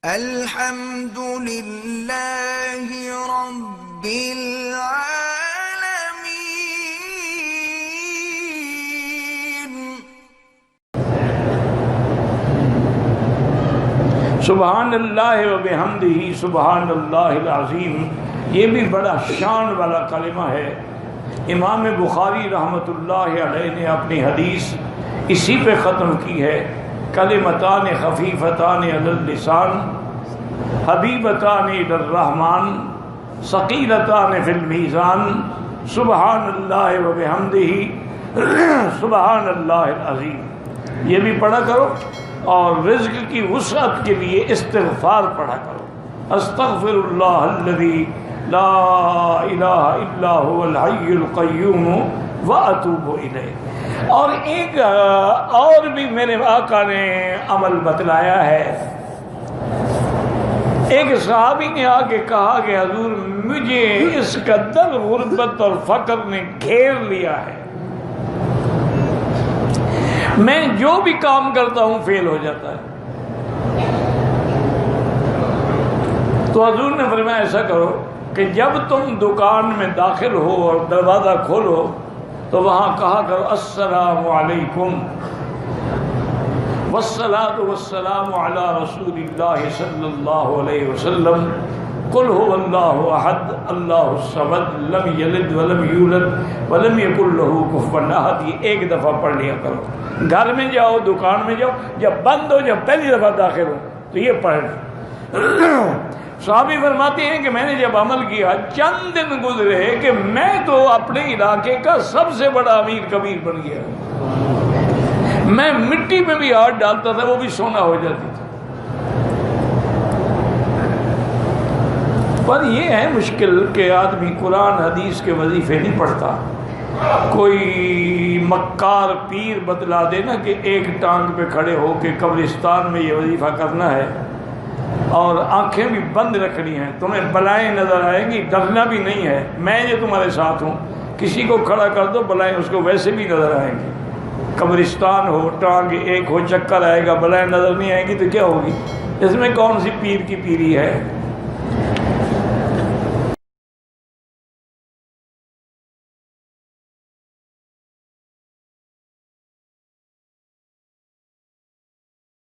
الحمد للہ رب العالمین۔ سبحان اللہ و بحمدہ سبحان اللہ العظیم، یہ بھی بڑا شان والا کلمہ ہے۔ امام بخاری رحمۃ اللہ علیہ نے اپنی حدیث اسی پہ ختم کی ہے، کلمتان خفیفتان علی اللسان حبیبتان الی الرحمن ثقیلتان فی المیزان، سبحان اللہ و بحمدہ سبحان اللہ العظیم۔ یہ بھی پڑھا کرو، اور رزق کی وسعت کے لیے استغفار پڑھا کرو، استغفر اللہ الذی لا الہ الا هو الحی القیوم واتوب الیہ۔ اور ایک اور بھی میرے آقا نے عمل بتلایا ہے۔ ایک صحابی نے آ کے کہا کہ حضور مجھے اس قدر غربت اور فقر نے گھیر لیا ہے، میں جو بھی کام کرتا ہوں فیل ہو جاتا ہے۔ تو حضور نے فرمایا ایسا کرو کہ جب تم دکان میں داخل ہو اور دروازہ کھولو تو وہاں کہا کرو السلام علیکم والصلاۃ والسلام علی رسول اللہ صلی اللہ علیہ وسلم، قل هو اللہ احد اللہ الصمد لم یلد ولم یولد ولم یکن له کفوا احد۔ یہ ایک دفعہ پڑھ لیا کرو، گھر میں جاؤ، دکان میں جاؤ، جب بند ہو، جب پہلی دفعہ داخل ہو تو یہ پڑھ لو۔ صحابی فرماتے ہیں کہ میں نے جب عمل کیا، چند دن گزرے کہ میں تو اپنے علاقے کا سب سے بڑا امیر کبیر بن گیا۔ میں مٹی میں بھی ہاتھ ڈالتا تھا، وہ بھی سونا ہو جاتی تھی۔ پر یہ ہے مشکل کہ آدمی قرآن حدیث کے وظیفے نہیں پڑھتا۔ کوئی مکار پیر بتلا دے نا کہ ایک ٹانگ پہ کھڑے ہو کے قبرستان میں یہ وظیفہ کرنا ہے اور آنکھیں بھی بند رکھنی ہیں، تمہیں بلائیں نظر آئیں گی، ڈرنا بھی نہیں ہے، میں جو تمہارے ساتھ ہوں، کسی کو کھڑا کر دو بلائیں اس کو ویسے بھی نظر آئیں گی۔ قبرستان ہو، ٹانگ ایک ہو، چکر آئے گا، بلائیں نظر نہیں آئیں گی تو کیا ہوگی؟ اس میں کون سی پیر کی پیری ہے؟